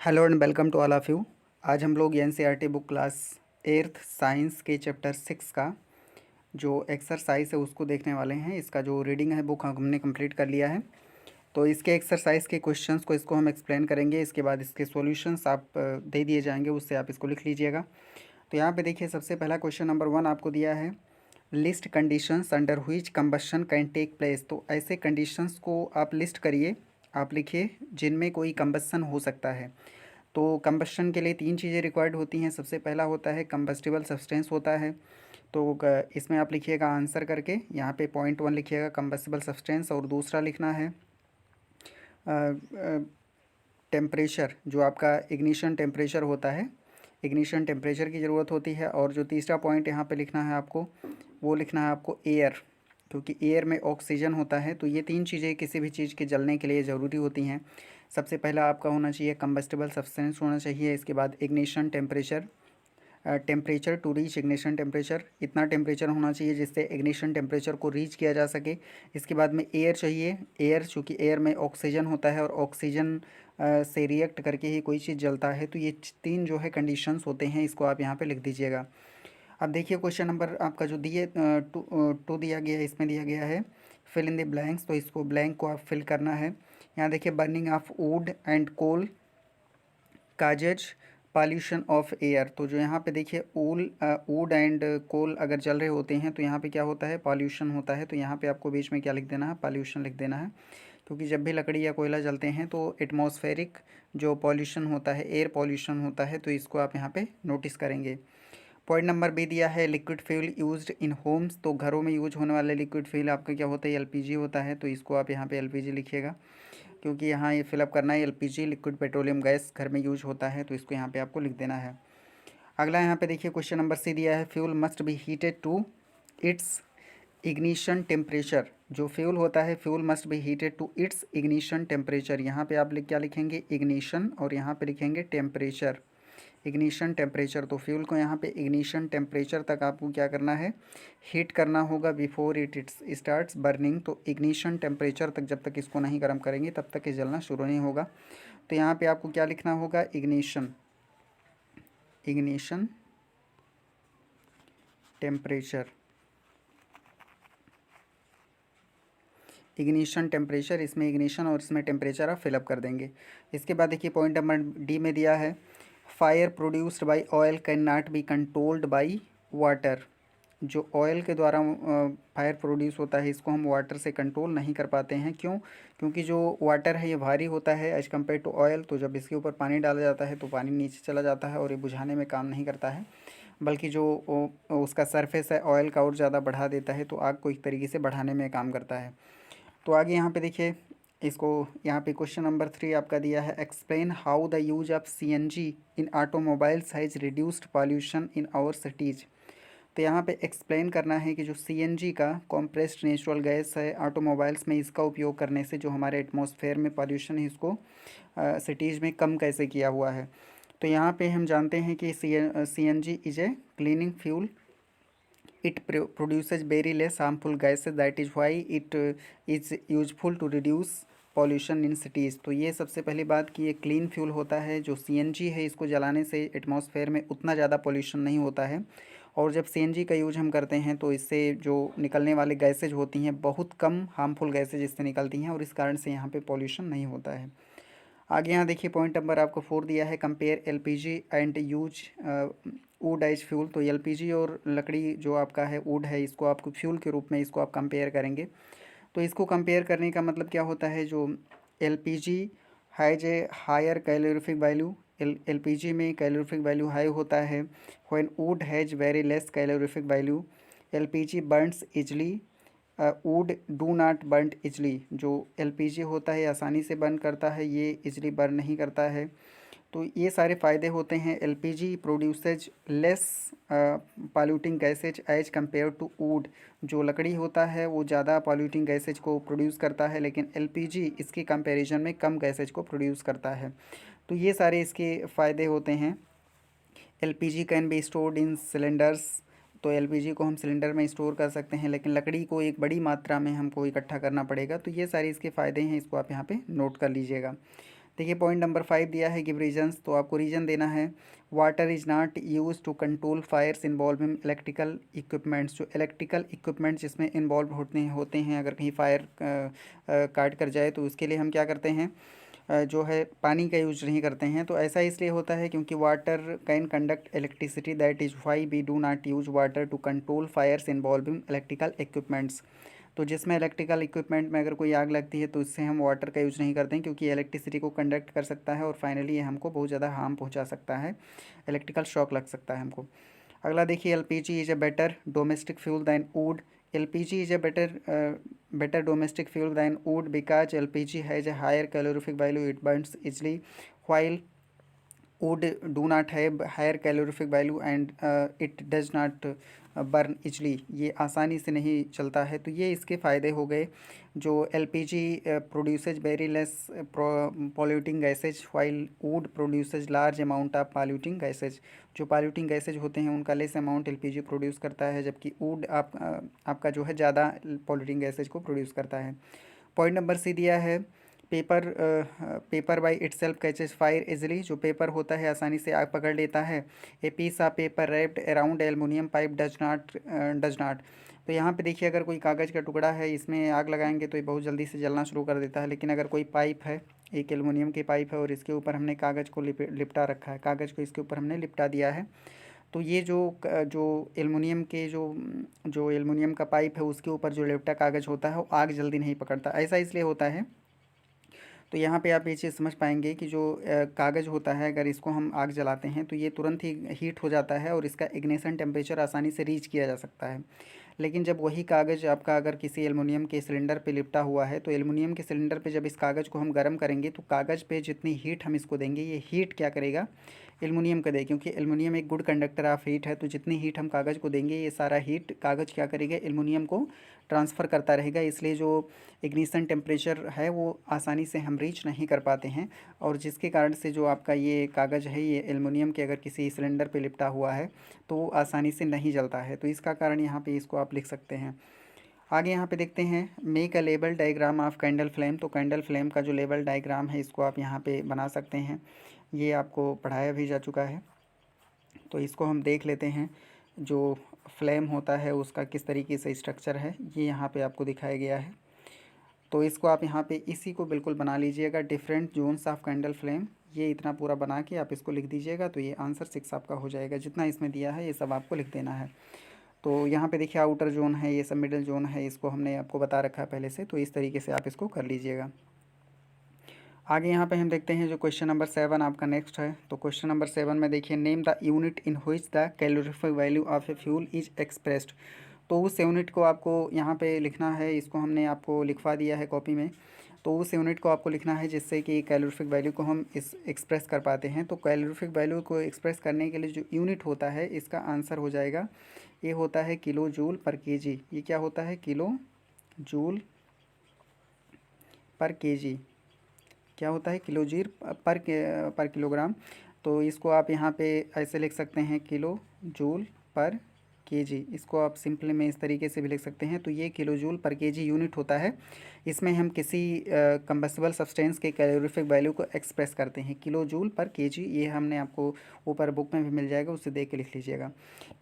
Hello and welcome to all of you. आज हम लोग NCERT book class 8th science के चैप्टर 6 का जो एक्सरसाइज है उसको देखने वाले हैं। इसका जो रीडिंग है बुक हमने कंप्लीट कर लिया है। तो इसके एक्सरसाइज के क्वेश्चंस को इसको हम एक्सप्लेन करेंगे। इसके बाद इसके सॉल्यूशंस आप दे दिए जाएंगे, उससे आप इसको लिख लीजिएगा। तो यहाँ पे देखिए, सबसे पहला क्वेश्चन नंबर 1 आपको दिया है, list conditions under which combustion can take place. तो ऐसे कंडीशंस को आप लिस्ट करिए, आप लिखिए जिनमें कोई कंबशन हो सकता है। तो कंबशन के लिए 3 चीज़ें रिक्वायर्ड होती हैं। सबसे पहला होता है कंबस्टिबल सब्सटेंस होता है। तो इसमें आप लिखिएगा आंसर करके, यहाँ पे पॉइंट 1 लिखिएगा कंबस्टिबल सब्सटेंस, और दूसरा लिखना है टेम्परेचर, जो आपका इग्निशन टेम्परेचर होता है, इग्निशन टेम्परेचर की ज़रूरत होती है। और जो तीसरा पॉइंट यहाँ पे लिखना है आपको, वो लिखना है आपको एयर, क्योंकि एयर में ऑक्सीजन होता है। तो ये 3 चीज़ें किसी भी चीज़ के जलने के लिए ज़रूरी होती हैं। सबसे पहला आपका होना चाहिए कंबस्टिबल सब्सटेंस होना चाहिए, इसके बाद ignition temperature, temperature to reach ignition temperature, इतना टेम्परेचर होना चाहिए जिससे इग्निशन टेम्परेचर को रीच किया जा सके। इसके बाद में एयर चाहिए, एयर, चूँकि एयर में ऑक्सीजन होता है और ऑक्सीजन से रिएक्ट करके ही कोई चीज़ जलता है। तो ये 3 जो है कंडीशंस होते हैं, इसको आप यहाँ पे लिख दीजिएगा। अब देखिए क्वेश्चन नंबर आपका जो दिए टू दिया गया है, इसमें दिया गया है फिल इन द ब्लैंक्स। तो इसको ब्लैंक को आप फिल करना है। यहाँ देखिए, burning of wood and coal causes pollution of air. तो जो यहाँ पे देखिए वुड एंड कोल अगर जल रहे होते हैं तो यहाँ पे क्या होता है, पॉल्यूशन होता है। तो यहाँ पे आपको बीच में क्या लिख देना है, पॉल्यूशन लिख देना है, क्योंकि जब भी लकड़ी या कोयला जलते हैं तो एटमॉस्फेरिक जो पॉल्यूशन होता है, एयर पॉल्यूशन होता है। तो इसको आप यहाँ पे नोटिस करेंगे। पॉइंट नंबर बी दिया है liquid fuel used in Holmes. तो घरों में यूज होने वाले लिक्विड फ्यूल आपका क्या होता है, एलपीजी होता है। तो इसको आप यहाँ पे एलपीजी लिखिएगा, क्योंकि यहाँ ये फिलअप करना है। एलपीजी लिक्विड पेट्रोलियम गैस घर में यूज होता है, तो इसको यहाँ पे आपको लिख देना है। अगला यहाँ पे देखिए क्वेश्चन नंबर सी दिया है, fuel must be heated to its ignition temperature. जो फ्यूल होता है, fuel must be heated to its ignition temperature. यहाँ पे आप क्या लिखेंगे, इग्निशन, और यहाँ पे लिखेंगे टेम्परेचर, इग्निशन टेम्परेचर। तो फ्यूल को यहाँ पे इग्निशन टेम्परेचर तक आपको क्या करना है, हीट करना होगा बिफोर इट स्टार्ट्स बर्निंग। तो इग्निशन टेम्परेचर तक जब तक इसको नहीं गर्म करेंगे तब तक ये जलना शुरू नहीं होगा। तो यहाँ पे आपको क्या लिखना होगा, ignition, ignition temperature, ignition temperature, इसमें इग्निशन और इसमें टेम्परेचर आप फिलअप कर देंगे। इसके बाद देखिए पॉइंट नंबर डी में दिया है, fire produced by oil can not be controlled by water. जो ऑयल के द्वारा फायर प्रोड्यूस होता है, इसको हम वाटर से कंट्रोल नहीं कर पाते हैं। क्यों? क्योंकि जो वाटर है ये भारी होता है एज कम्पेयर टू ऑयल। तो जब इसके ऊपर पानी डाला जाता है तो पानी नीचे चला जाता है और ये बुझाने में काम नहीं करता है, बल्कि जो उसका सरफेस है ऑयल का और ज़्यादा बढ़ा देता है, तो आग को एक तरीके से बढ़ाने में काम करता है। तो आगे यहाँ पे देखिए, इसको यहाँ पे क्वेश्चन नंबर 3 आपका दिया है, explain how the use of CNG in automobiles has reduced pollution in our cities. तो यहाँ पे एक्सप्लेन करना है कि जो सीएनजी का कॉम्प्रेस्ड नेचुरल गैस है ऑटोमोबाइल्स में, इसका उपयोग करने से जो हमारे एटमॉस्फेयर में पॉल्यूशन है इसको सिटीज़ में कम कैसे किया हुआ है। तो यहाँ पे हम जानते हैं कि CNG is a cleaning fuel, it produces very less harmful gases, that is why it is useful to reduce pollution in cities. तो ये सबसे पहली बात कि ये क्लीन फ्यूल होता है। जो सीएनजी है इसको जलाने से एटमॉस्फेयर में उतना ज़्यादा पॉल्यूशन नहीं होता है, और जब सीएनजी का यूज हम करते हैं तो इससे जो निकलने वाले गैसेज होती हैं बहुत कम हार्मफुल गैसेज इससे निकलती हैं, और इस कारण से यहाँ पे पॉल्यूशन नहीं होता है। आगे यहाँ देखिए पॉइंट नंबर आपको 4 दिया है, compare LPG and use wood as fuel. तो एलपीजी और लकड़ी जो आपका है वुड है, इसको आपको फ्यूल के रूप में इसको आप कंपेयर करेंगे। तो इसको कंपेयर करने का मतलब क्या होता है, जो LPG has a higher calorific value, LPG में कैलोरीफिक वैल्यू हाई होता है, when wood has very less calorific value. LPG burns easily, wood do not burn easily. जो एलपीजी होता है आसानी से बर्न करता है, ये इजली बर्न नहीं करता है। तो ये सारे फ़ायदे होते हैं। LPG produces less polluting gases as compare to wood. जो लकड़ी होता है वो ज़्यादा पॉल्यूटिंग गैसेज को प्रोड्यूस करता है, लेकिन एलपीजी इसके कंपैरिजन में कम गैसेज को प्रोड्यूस करता है। तो ये सारे इसके फ़ायदे होते हैं। LPG can be stored in cylinders. तो एलपीजी को हम सिलेंडर में स्टोर कर सकते हैं, लेकिन लकड़ी को एक बड़ी मात्रा में हमको इकट्ठा करना पड़ेगा। तो ये सारे इसके फ़ायदे हैं, इसको आप यहाँ पे नोट कर लीजिएगा। देखिए पॉइंट नंबर 5 दिया है गिव रीजन्स, तो आपको रीजन देना है। Water is not use to control fires involving electrical equipments, जो इलेक्ट्रिकल इक्विपमेंट्स जिसमें इन्वॉल्व होते हैं अगर कहीं फायर काट कर जाए तो उसके लिए हम क्या करते हैं, जो है पानी का यूज नहीं करते हैं। तो ऐसा इसलिए होता है क्योंकि water can conduct electricity, that is why we do not use water to control fires involving electrical equipments. तो जिसमें इलेक्ट्रिकल इक्विपमेंट में अगर कोई आग लगती है तो इससे हम वाटर का यूज़ नहीं करते हैं, क्योंकि इलेक्ट्रिसिटी को कंडक्ट कर सकता है और फाइनली ये हमको बहुत ज़्यादा हार्म पहुंचा सकता है, इलेक्ट्रिकल शॉक लग सकता है हमको। अगला देखिए LPG is a better domestic fuel than wood. LPG is a better domestic fuel than wood because LPG has a higher calorific value. It burns easily, while wood do not have higher calorific value and it does not burn easily, ये आसानी से नहीं चलता है। तो ये इसके फ़ायदे हो गए। जो LPG produces very less polluting gases, while would produces large amount of polluting gases. जो पॉल्यूटिंग गैसेज होते हैं उनका लेस अमाउंट एलपीजी प्रोड्यूस करता है, जबकि वुड आपका जो है ज़्यादा पॉल्यूटिंग गैसेज को प्रोड्यूस करता है। पॉइंट नंबर सी दिया है paper by itself catches fire easily, जो पेपर होता है आसानी से आग पकड़ लेता है। A piece of paper wrapped around aluminium pipe does not. तो यहाँ पे देखिए अगर कोई कागज़ का टुकड़ा है, इसमें आग लगाएंगे तो ये बहुत जल्दी से जलना शुरू कर देता है, लेकिन अगर कोई पाइप है, एक एलुमिनियम की पाइप है और इसके ऊपर हमने कागज़ को लिपटा रखा है, कागज़ को इसके ऊपर हमने लिपटा दिया है, तो ये जो एलुमिनियम के जो एलुमिनियम का पाइप है उसके ऊपर जो लिपटा कागज़ होता है वो आग जल्दी नहीं पकड़ता। ऐसा इसलिए होता है। तो यहाँ पे आप ये चीज़ समझ पाएंगे कि जो कागज़ होता है अगर इसको हम आग जलाते हैं तो ये तुरंत ही हीट हो जाता है और इसका इग्निशन टेम्परेचर आसानी से रीच किया जा सकता है। लेकिन जब वही कागज़ आपका अगर किसी एलुमिनियम के सिलेंडर पे लिपटा हुआ है, तो एलुमिनियम के सिलेंडर पे जब इस कागज़ को हम गर्म करेंगे तो कागज़ पे जितनी हीट हम इसको देंगे, ये हीट क्या करेगा, एलुमिनियम का दे, क्योंकि एलुमिनियम एक गुड कंडक्टर ऑफ हीट है। तो जितनी हीट हम कागज़ को देंगे ये सारा हीट कागज़ क्या करेगा, एलुमिनियम को ट्रांसफ़र करता रहेगा। इसलिए जो इग्निशन टेम्परेचर है वो आसानी से हम रीच नहीं कर पाते हैं, और जिसके कारण से जो आपका ये कागज़ है ये एलुमिनियम के अगर किसी सिलेंडर पे लिपटा हुआ है तो आसानी से नहीं जलता है। तो इसका कारण यहाँ पे इसको आप लिख सकते हैं। आगे यहाँ पे देखते हैं make a label diagram of candle flame. तो कैंडल फ्लेम का जो लेबल डायग्राम है इसको आप यहाँ पे बना सकते हैं, ये आपको पढ़ाया भी जा चुका है। तो इसको हम देख लेते हैं, जो फ्लेम होता है उसका किस तरीके से स्ट्रक्चर है ये यहाँ पे आपको दिखाया गया है। तो इसको आप यहाँ पे इसी को बिल्कुल बना लीजिएगा, different zones of candle flame, ये इतना पूरा बना के आप इसको लिख दीजिएगा। तो ये आंसर 6 आपका हो जाएगा। जितना इसमें दिया है ये सब आपको लिख देना है। तो यहाँ पे देखिए आउटर जोन है, ये सब मिडिल जोन है, इसको हमने आपको बता रखा है पहले से, तो इस तरीके से आप इसको कर लीजिएगा। आगे यहाँ पे हम देखते हैं जो क्वेश्चन नंबर 7 आपका नेक्स्ट है। तो क्वेश्चन नंबर 7 में देखिए name the unit in which the calorific value of a fuel is expressed. तो उस यूनिट को आपको यहाँ पे लिखना है, इसको हमने आपको लिखवा दिया है कॉपी में। तो उस यूनिट को आपको लिखना है जिससे कि कैलोरीफिक वैल्यू को हम इस एक्सप्रेस कर पाते हैं। तो कैलोरीफिक वैल्यू को एक्सप्रेस करने के लिए जो यूनिट होता है इसका आंसर हो जाएगा, ये होता है किलो जूल पर केजी। ये क्या होता है, किलो जूल पर केजी, क्या होता है, किलो जीर पर किलोग्राम। तो इसको आप यहाँ पे ऐसे लिख सकते हैं, किलो जूल पर केजी। इसको आप सिंपल में इस तरीके से भी लिख सकते हैं। तो ये किलो जूल पर केजी यूनिट होता है, इसमें हम किसी कंबस्टिबल सब्सटेंस के कैलोरीफिक वैल्यू को एक्सप्रेस करते हैं, किलो जूल पर केजी। ये हमने आपको ऊपर बुक में भी मिल जाएगा, उससे देख के लिख लीजिएगा।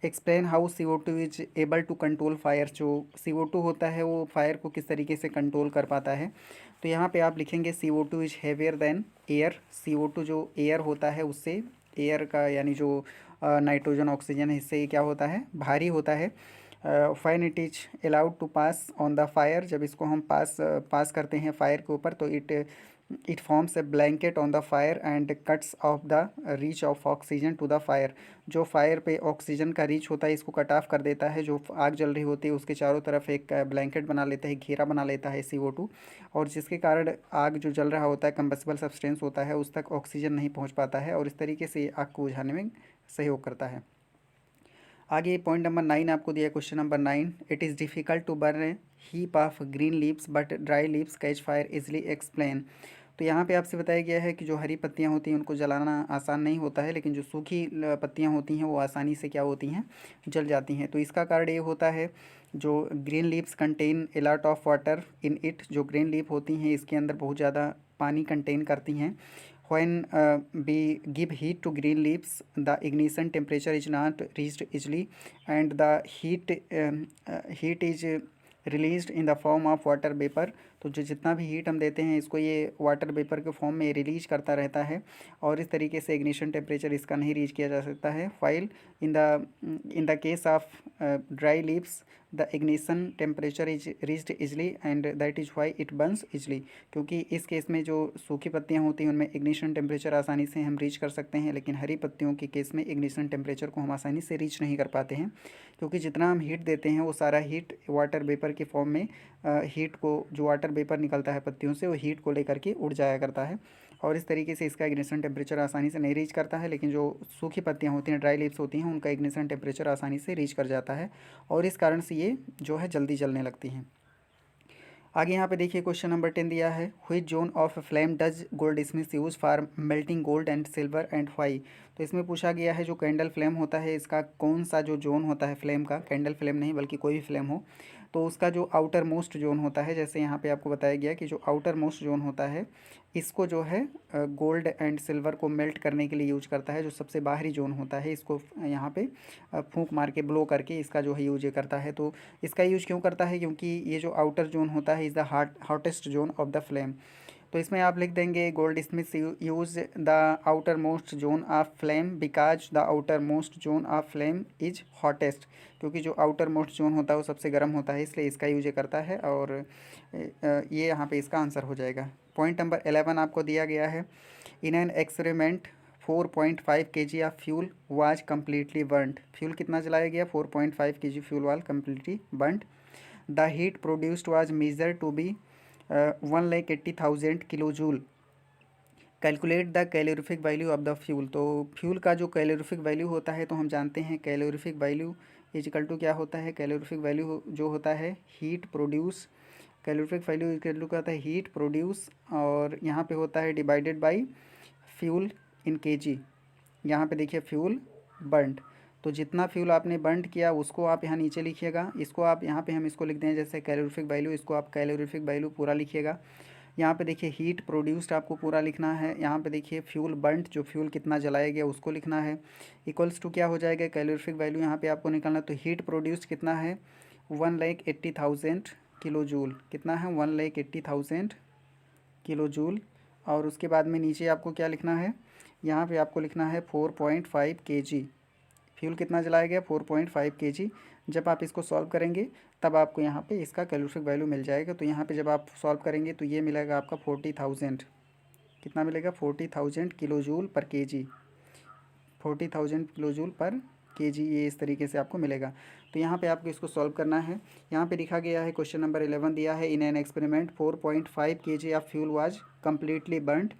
Explain how CO2 is able to control fire. जो CO2 होता है वो फायर को किस तरीके से कंट्रोल कर पाता है। तो यहाँ पे आप लिखेंगे CO2 is heavier then air. CO2 जो एयर होता है उससे, एयर का यानी जो नाइट्रोजन ऑक्सीजन है, इससे क्या होता है, भारी होता है। Fine it is allowed to pass on the fire. जब इसको हम पास करते हैं फायर के ऊपर तो it forms a blanket on the fire and cuts off the reach of oxygen to the fire. जो फायर पे ऑक्सीजन का रीच होता है इसको कट ऑफ कर देता है। जो आग जल रही होती है उसके चारों तरफ एक ब्लैंकेट बना लेता है, घेरा बना लेता है CO2, और जिसके कारण आग जो जल रहा होता है, कंबस्टिबल सब्सटेंस होता है, उस तक ऑक्सीजन नहीं पहुंच पाता है, और इस तरीके से आग को बुझाने में सहयोग करता है। आगे पॉइंट नंबर 9 आपको दिया है, question number 9, it is difficult to burn heap of green leaves but dry leaves catch fire easily explain. तो यहाँ पे आपसे बताया गया है कि जो हरी पत्तियाँ होती हैं उनको जलाना आसान नहीं होता है, लेकिन जो सूखी पत्तियाँ होती हैं वो आसानी से क्या होती हैं, जल जाती हैं। तो इसका कारण ये होता है, जो green leaves contain a lot of water in it. जो ग्रीन लीफ होती हैं इसके अंदर बहुत ज़्यादा पानी कंटेन करती हैं। When we give heat to green leaves, the ignition temperature is not reached easily, and the heat is released in the form of water vapor. तो जो जितना भी हीट हम देते हैं इसको ये वाटर वेपर के फॉर्म में रिलीज करता रहता है, और इस तरीके से इग्निशन टेम्परेचर इसका नहीं रीच किया जा सकता है। File in the case of dry leaves the ignition temperature is reached easily and that is why it Burns easily. क्योंकि इस केस में जो सूखी पत्तियां होती हैं उनमें इग्निशन टेम्परेचर आसानी से हम रीच कर सकते हैं, लेकिन हरी पत्तियों के केस में इग्निशन टेम्परेचर को हम आसानी से रीच नहीं कर पाते हैं, क्योंकि जितना हम हीट देते हैं वो सारा हीट वाटर वेपर के फॉर्म में हीट को, जो वाटर वेपर निकलता है पत्तियों से, वो हीट को लेकर के उड़ जाया करता है, और इस तरीके से इसका इग्निशन टेम्परेचर आसानी से नहीं रीच करता है। लेकिन जो सूखी पत्तियाँ होती हैं, ड्राई लीव्स होती हैं, उनका इग्निशन टेम्परेचर आसानी से रीच कर जाता है, और इस कारण से ये जो है जल्दी जलने लगती हैं। आगे यहाँ पे देखिए क्वेश्चन नंबर 10 दिया है, which zone of flame does goldsmith use for melting gold and silver and why. तो इसमें पूछा गया है जो कैंडल फ्लेम होता है इसका कौन सा जो जोन होता है फ्लेम का, कैंडल फ्लेम नहीं बल्कि कोई भी फ्लेम हो, तो उसका जो आउटर मोस्ट जोन होता है, जैसे यहाँ पे आपको बताया गया कि जो आउटर मोस्ट जोन होता है इसको जो है गोल्ड एंड सिल्वर को मेल्ट करने के लिए यूज करता है। जो सबसे बाहरी जोन होता है इसको यहाँ पे फूंक मार के ब्लो करके इसका जो है यूज करता है। तो इसका यूज क्यों करता है, क्योंकि ये जो आउटर जोन होता है is the hottest zone of the flame. तो इसमें आप लिख देंगे gold Smith use the outer most zone of flame because the outer most zone of flame is hottest. क्योंकि जो आउटर मोस्ट जोन होता है वो सबसे गर्म होता है, इसलिए इसका यूज करता है, और ये यहाँ पे इसका आंसर हो जाएगा। पॉइंट नंबर 11 आपको दिया गया है, in an experiment 4.5 kg of fuel was completely burned. Fuel कितना जलाया गया, 4.5 kg fuel was completely burned. The heat produced was measure to be 1,80,000 kilo joule. Calculate the calorific value of the fuel. तो fuel का जो calorific value होता है, तो हम जानते हैं calorific value is equal to क्या होता है, कैलोरीफिक वैल्यू जो होता है heat produce, calorific value equal to आता है हीट प्रोड्यूस, और यहाँ पे होता है divided by fuel in KG. यहाँ पे देखिए फ्यूल बर्नड, तो जितना फ्यूल आपने बर्न किया उसको आप यहाँ नीचे लिखिएगा, इसको आप यहाँ पे हम इसको लिख दें जैसे कैलोरीफिक वैल्यू, इसको आप कैलोरीफिक वैल्यू पूरा लिखिएगा। यहाँ पे देखिए हीट प्रोड्यूस्ड आपको पूरा लिखना है, यहाँ पे देखिए फ्यूल बर्नड, जो फ्यूल कितना जलाया गया उसको लिखना है, इक्वल्स टू क्या हो जाएगा कैलोरीफिक वैल्यू यहाँ पे आपको निकालना। तो हीट प्रोड्यूस्ड कितना है 1,80,000 किलो जूल, कितना है 1,80,000 किलो जूल। और उसके बाद में नीचे आपको क्या लिखना है, यहाँ पे आपको लिखना है 4.5 kg। फ्यूल कितना जलाया गया 4.5 kg। जब आप इसको सॉल्व करेंगे तब आपको यहाँ पे इसका कैलोरीफिक वैल्यू मिल जाएगा। तो यहाँ पे जब आप सॉल्व करेंगे तो ये मिलेगा आपका 40,000, कितना मिलेगा 40,000 किलो जूल पर केजी, 40,000 किलो जूल पर केजी, ये इस तरीके से आपको मिलेगा। तो यहाँ पे आपको इसको सॉल्व करना है। यहाँ पे लिखा गया है क्वेश्चन नंबर 11 दिया है, in an experiment 4.5 kg of fuel was completely burned,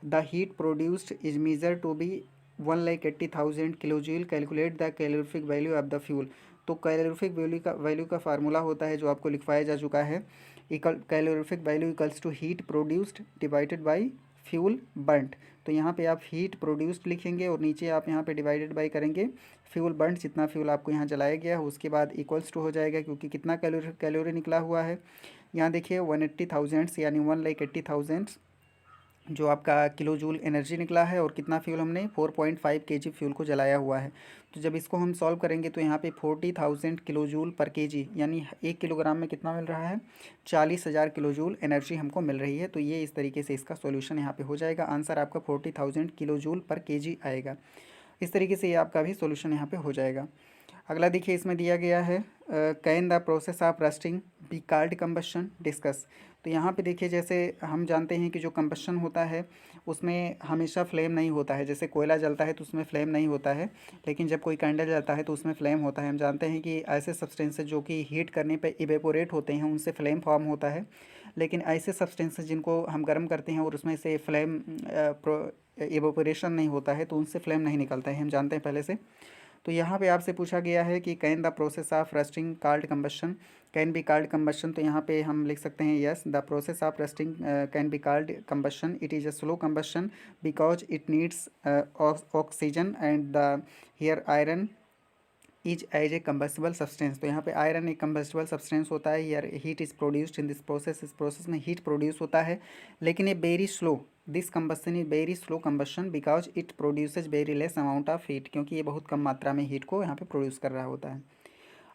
the heat produced is measure to be 1,80,000 kilo joule, calculate the calorific value of the fuel. तो कैलोरीफिक वैल्यू का फार्मूला होता है जो आपको लिखवाया जा चुका है, calorific value equals to heat produced divided by fuel burned. तो यहाँ पे आप हीट प्रोड्यूस्ड लिखेंगे और नीचे आप यहाँ पे डिवाइडेड बाई करेंगे फ्यूल बर्नड, जितना फ्यूल आपको यहाँ जलाया गया है, उसके बाद इक्वल्स टू हो जाएगा, क्योंकि कितना कैलोरी निकला हुआ है यहाँ देखिए 180,000 यानी 1,80,000 जो आपका किलो जूल एनर्जी निकला है, और कितना फ्यूल हमने 4.5 kg फ्यूल को जलाया हुआ है। तो जब इसको हम सॉल्व करेंगे तो यहाँ पे 40,000 किलो जूल पर केजी, यानी 1 किलोग्राम में कितना मिल रहा है 40,000 किलो जूल एनर्जी हमको मिल रही है। तो ये इस तरीके से इसका सॉल्यूशन यहाँ पे हो जाएगा, आंसर आपका 40,000 किलो जूल पर केजी आएगा। इस तरीके से ये आपका भी सॉल्यूशन यहाँ पे हो जाएगा। अगला देखिए इसमें दिया गया है, can the process of rusting B called combustion discuss. तो यहाँ पे देखिए जैसे हम जानते हैं कि जो कंबशन होता है उसमें हमेशा फ्लेम नहीं होता है, जैसे कोयला जलता है तो उसमें फ्लेम नहीं होता है, लेकिन जब कोई कैंडल जलता है तो उसमें फ्लेम होता है। हम जानते हैं कि ऐसे सब्सटेंसेस जो कि हीट करने पे इवेपोरेट होते हैं उनसे फ्लेम फॉर्म होता है, लेकिन ऐसे सब्सटेंसेस जिनको हम गर्म करते हैं और उसमें से फ्लेम इवेपोरेशन नहीं होता है तो उनसे फ्लेम नहीं निकलता है, हम जानते हैं पहले से। तो यहाँ पे आपसे पूछा गया है कि can the process of rusting called combustion, can be called combustion. तो यहाँ पे हम लिख सकते हैं yes the process of rusting can be called combustion, it is a slow combustion because it needs oxygen and the here iron is as a combustible substance. तो यहाँ पे आयरन एक कंबस्टिबल सब्सटेंस होता है, यार heat is produced in this process, इस process में heat produce होता है, लेकिन ये very slow, this combustion is very slow combustion because it produces very less amount of heat, क्योंकि ये बहुत कम मात्रा में हीट को यहाँ पे प्रोड्यूस कर रहा होता है।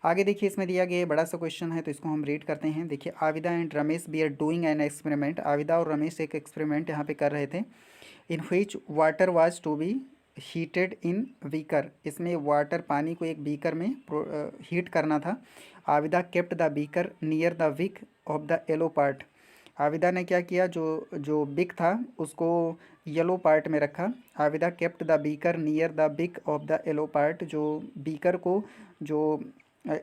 आगे देखिए इसमें दिया गया बड़ा सा क्वेश्चन है, तो इसको हम रीड करते हैं। देखिए, Abida and Ramesh be are doing an experiment. Abida और रमेश एक एक्सपेरिमेंट यहाँ पे कर रहे थे। In which water was to be heated in beaker. इसमें वाटर, पानी को एक बीकर में हीट करना था। Abida kept the beaker near the wick of the yellow part. Abida ने क्या किया, जो जो बिक था उसको येलो पार्ट में रखा। Abida kept the beaker near the बिक ऑफ द येलो पार्ट। जो बीकर को, जो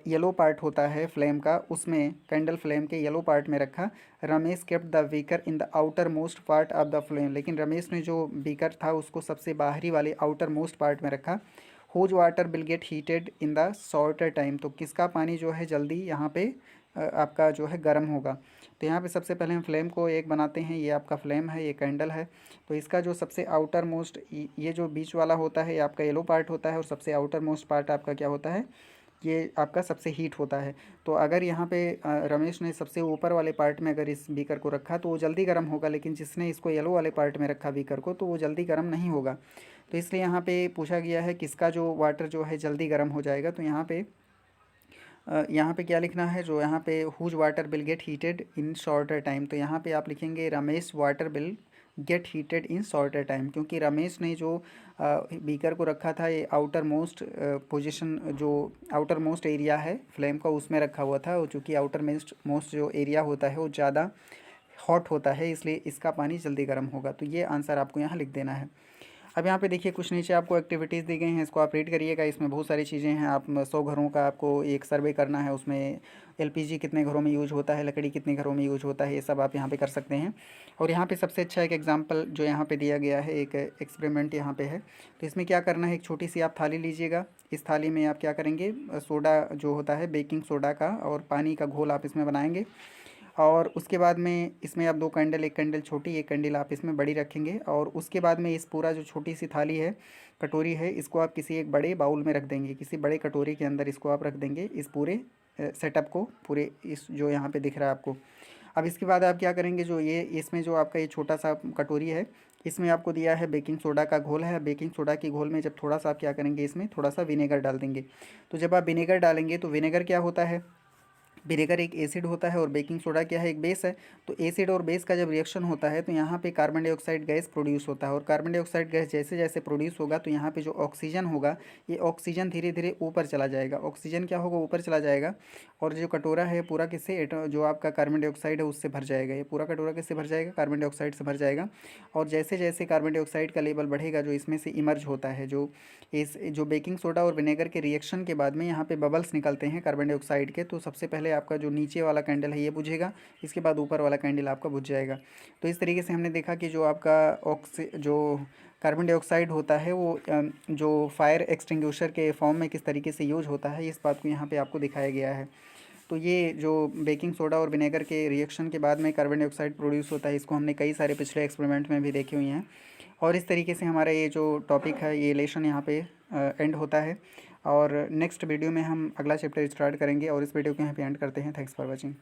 येलो पार्ट होता है फ्लेम का, उसमें कैंडल फ्लेम के येलो पार्ट में रखा। Ramesh kept the beaker in the outer most part of the flame. लेकिन रमेश ने जो बीकर था उसको सबसे बाहरी वाले आउटर मोस्ट पार्ट में रखा। Whose water will get heated in the shorter time. तो किसका पानी जो है जल्दी यहाँ पे आपका जो है गर्म होगा। तो यहाँ पे सबसे पहले हम फ्लेम को एक बनाते हैं। ये आपका फ्लेम है, ये कैंडल है। तो इसका जो सबसे आउटर मोस्ट, ये जो बीच वाला होता है ये आपका येलो पार्ट होता है, और सबसे आउटर मोस्ट पार्ट आपका क्या होता है, ये आपका सबसे हीट होता है। तो अगर यहाँ पे रमेश ने सबसे ऊपर वाले पार्ट में अगर इस बीकर को रखा तो वो जल्दी गर्म होगा, लेकिन जिसने इसको येलो वाले पार्ट में रखा बीकर को, तो वो जल्दी गर्म नहीं होगा। तो इसलिए यहाँ पे पूछा गया है किसका जो वाटर जो है जल्दी गर्म हो जाएगा। तो यहाँ पे क्या लिखना है, जो यहाँ पे whose water will get heated in shorter time. तो यहाँ पे आप लिखेंगे Ramesh water will get heated in shorter time, क्योंकि रमेश ने जो बीकर को रखा था ये आउटर मोस्ट पोजीशन, जो आउटर मोस्ट एरिया है फ्लेम का, उसमें रखा हुआ था। और चूँकि आउटर मोस्ट जो एरिया होता है वो ज़्यादा हॉट होता है, इसलिए इसका पानी जल्दी गर्म होगा। तो ये आंसर आपको यहाँ लिख देना है। अब यहाँ पे देखिए कुछ नीचे आपको एक्टिविटीज़ दी गई हैं, इसको आप रीड करिएगा। इसमें बहुत सारी चीज़ें हैं। आप 100 घरों का आपको एक सर्वे करना है, उसमें एलपीजी कितने घरों में यूज होता है, लकड़ी कितने घरों में यूज होता है, ये सब आप यहाँ पे कर सकते हैं। और यहाँ पे सबसे अच्छा एक एग्जांपल जो यहाँ पे दिया गया है, एक एक्सपेरिमेंट यहाँ पे है। तो इसमें क्या करना है, एक छोटी सी आप थाली लीजिएगा। इस थाली में आप क्या करेंगे, सोडा जो होता है बेकिंग सोडा का और पानी का घोल आप इसमें बनाएंगे। और उसके बाद में इसमें आप 2 कैंडल, एक कैंडल छोटी, एक कैंडल आप इसमें बड़ी रखेंगे। और उसके बाद में इस पूरा जो छोटी सी थाली है, कटोरी है, इसको आप किसी एक बड़े बाउल में रख देंगे। किसी बड़े कटोरी के अंदर इसको आप रख देंगे, इस पूरे सेटअप को, पूरे इस जो यहाँ पे दिख रहा है आपको। अब इसके बाद आप क्या करेंगे, जो ये इसमें जो आपका ये छोटा सा कटोरी है, इसमें आपको दिया है बेकिंग सोडा का घोल है। बेकिंग सोडा के घोल में जब थोड़ा सा आप क्या करेंगे, इसमें थोड़ा सा विनेगर डाल देंगे। तो जब आप विनेगर डालेंगे तो विनेगर क्या होता है, विनेगर एक एसिड होता है और बेकिंग सोडा क्या है, एक बेस है। तो एसिड और बेस का जब रिएक्शन होता है तो यहाँ पे कार्बन डाइऑक्साइड गैस प्रोड्यूस होता है। और कार्बन डाइऑक्साइड गैस जैसे जैसे प्रोड्यूस होगा तो यहाँ पे जो ऑक्सीजन होगा, ये ऑक्सीजन धीरे धीरे ऊपर चला जाएगा। ऑक्सीजन क्या होगा, ऊपर चला जाएगा। और जो कटोरा है पूरा किससे, जो आपका कार्बन डाइऑक्साइड है उससे भर जाएगा। ये पूरा कटोरा किससे भर जाएगा, कार्बन डाइऑक्साइड से भर जाएगा। और जैसे जैसे कार्बन डाइऑक्साइड का लेवल बढ़ेगा, जो इसमें से इमर्ज होता है, जो बेकिंग सोडा और विनेगर के रिएक्शन के बाद में यहाँ पे बबल्स निकलते हैं कार्बन डाइऑक्साइड के। तो सबसे पहले आपका जो नीचे वाला कैंडल है ये बुझेगा, इसके बाद ऊपर वाला कैंडल आपका बुझ जाएगा। तो इस तरीके से हमने देखा कि जो आपका जो कार्बन डाइऑक्साइड होता है वो जो फायर एक्सटिंग्विशर के फॉर्म में किस तरीके से यूज होता है, इस बात को यहाँ पे आपको दिखाया गया है। तो ये जो बेकिंग सोडा और विनेगर के रिएक्शन के बाद में कार्बन डाइऑक्साइड प्रोड्यूस होता है, इसको हमने कई सारे पिछले एक्सपेरिमेंट में भी देखे हुए हैं। और इस तरीके से हमारा ये जो टॉपिक है, ये लेसन यहाँ पे एंड होता है। और नेक्स्ट वीडियो में हम अगला चैप्टर स्टार्ट करेंगे, और इस वीडियो को यहाँ पे एंड करते हैं। Thanks for watching.